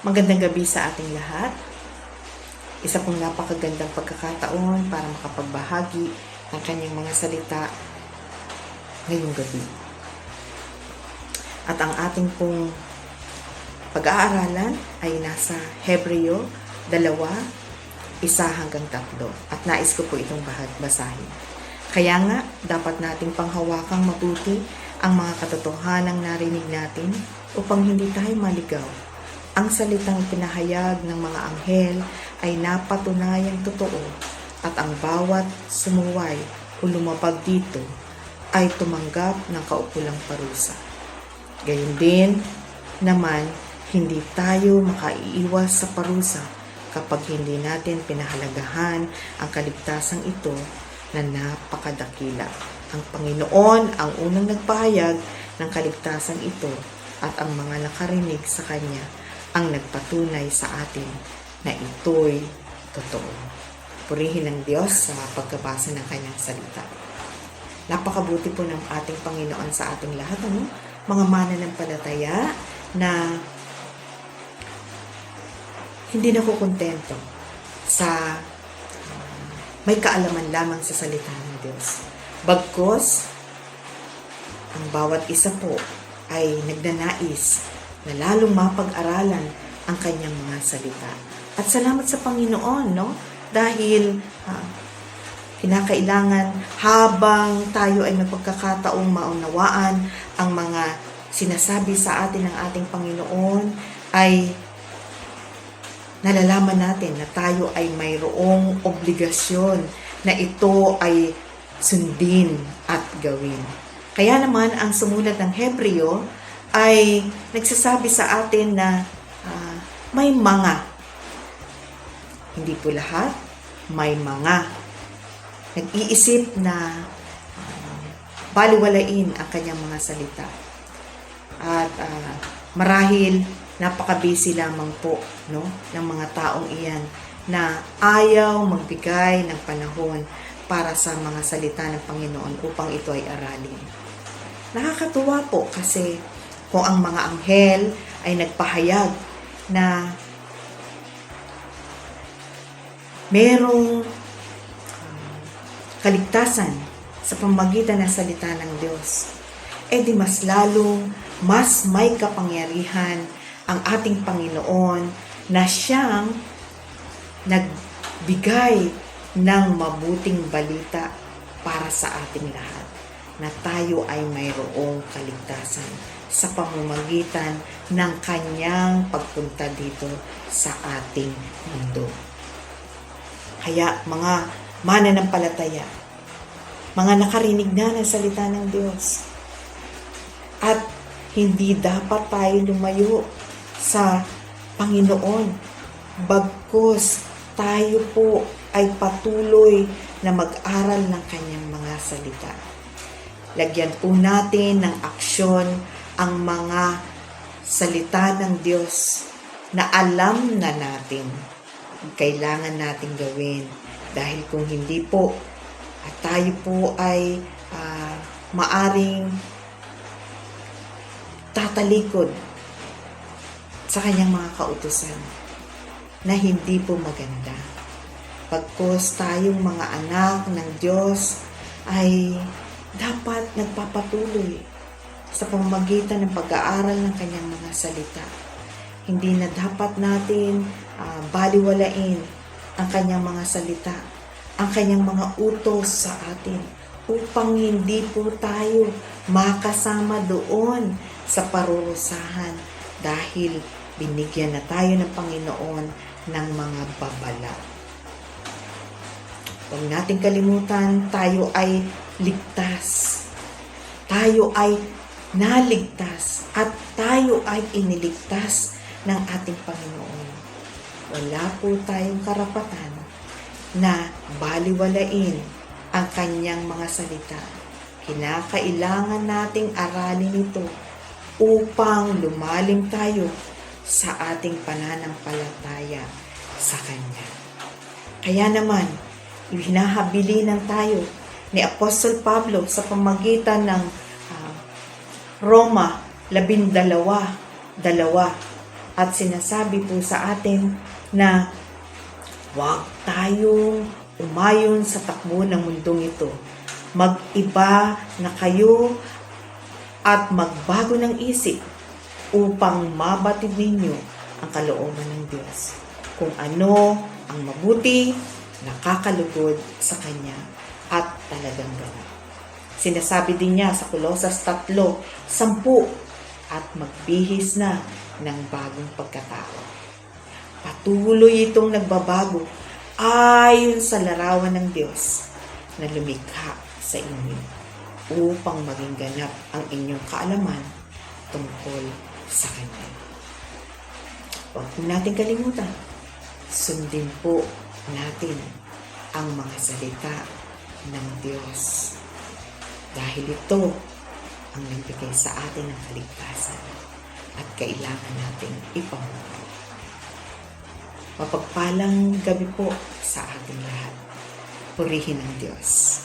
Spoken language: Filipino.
Magandang gabi sa ating lahat. Isa pong napakagandang pagkakataon para makapagbahagi ng kanyang mga salita ngayong gabi. At ang ating pong pag-aaralan ay nasa Hebreo 2:1-3. At nais ko po itong basahin. Kaya nga, dapat nating panghawakang mabuti ang mga katotohanang narinig natin upang hindi tayo maligaw. Ang salitang pinahayag ng mga anghel ay napatunayang totoo at ang bawat sumuway o lumabag dito ay tumanggap ng kaukulang parusa. Gayon din naman, hindi tayo makaiiwas sa parusa kapag hindi natin pinahalagahan ang kaligtasang ito na napakadakila. Ang Panginoon ang unang nagpahayag ng kaligtasang ito at ang mga nakarinig sa Kanya ang nagpatunay sa atin na ito'y totoo. Purihin ng Diyos sa pagkabasa ng Kanyang salita. Napakabuti po ng ating Panginoon sa ating lahat, mga mananampalataya na hindi nakukontento sa may kaalaman lamang sa salita ng Diyos. Bagkus, ang bawat isa po ay nagnanais na lalong mapag-aralan ang kanyang mga salita. At salamat sa Panginoon, dahil kinakailangan habang tayo ay magpagkakataong maunawaan ang mga sinasabi sa atin ng ating Panginoon, ay nalalaman natin na tayo ay mayroong obligasyon na ito ay sundin at gawin. Kaya naman ang sumulat ng Hebreo ay nagsasabi sa atin na may mga, hindi po lahat, may mga nag-iisip na baliwalain ang kanyang mga salita. At marahil napaka-busy lamang po ng mga taong iyan na ayaw magbigay ng panahon para sa mga salita ng Panginoon upang ito ay aralin. Nakakatuwa po kasi kung ang mga anghel ay nagpahayag na merong kaligtasan sa pamamagitan ng salita ng Diyos, di mas lalong mas may kapangyarihan ang ating Panginoon na siyang nagbigay ng mabuting balita para sa ating lahat, na tayo ay mayroong kaligtasan sa pamamagitan ng kanyang pagpunta dito sa ating mundo. Kaya mga mananampalataya, mga nakarinig na ng salita ng Diyos, at hindi dapat tayo lumayo sa Panginoon, bagkus tayo po ay patuloy na mag-aral ng kanyang mga salita. Lagyan po natin ng aksyon ang mga salita ng Diyos na alam na natin kailangan natin gawin. Dahil kung hindi po, at tayo po ay maaring tatalikod sa kanyang mga kautusan na hindi po maganda. Pagkos tayong mga anak ng Diyos ay dapat nagpapatuloy sa pamamagitan ng pag-aaral ng kanyang mga salita. Hindi na dapat natin baliwalain ang kanyang mga salita, ang kanyang mga utos sa atin, upang hindi po tayo makasama doon sa parurusahan dahil binigyan na tayo ng Panginoon ng mga babala. Huwag nating kalimutan, tayo ay ligtas. Tayo ay naligtas at tayo ay iniligtas ng ating Panginoon. Wala po tayong karapatan na baliwalain ang kanyang mga salita. Kinakailangan nating aralin ito upang lumalim tayo sa ating pananampalataya sa Kanya. Kaya naman, hinahabilinan tayo ni Apostol Pablo sa pamagitan ng Roma 12:2 At sinasabi po sa atin na huwag tayong umayon sa takbo ng mundong ito. Mag-iba na kayo at magbago ng isip upang mabatid ninyo ang kalooban ng Diyos. Kung ano ang mabuti, nakakalugod sa Kanya at talagang ganap. Sinasabi din niya sa Colosas 3:10, at magbihis na ng bagong pagkatao. Patuloy itong nagbabago ayon sa larawan ng Diyos na lumikha sa inyo upang maging ganap ang inyong kaalaman tungkol sa Kanya. Huwag po natin kalimutan, sundin po natin ang mga salita ng Diyos. Dahil ito ang nagbigay sa atin ng kaligtasan at kailangan nating ipamuhay. Mapagpalang gabi po sa ating lahat. Purihin ang Diyos.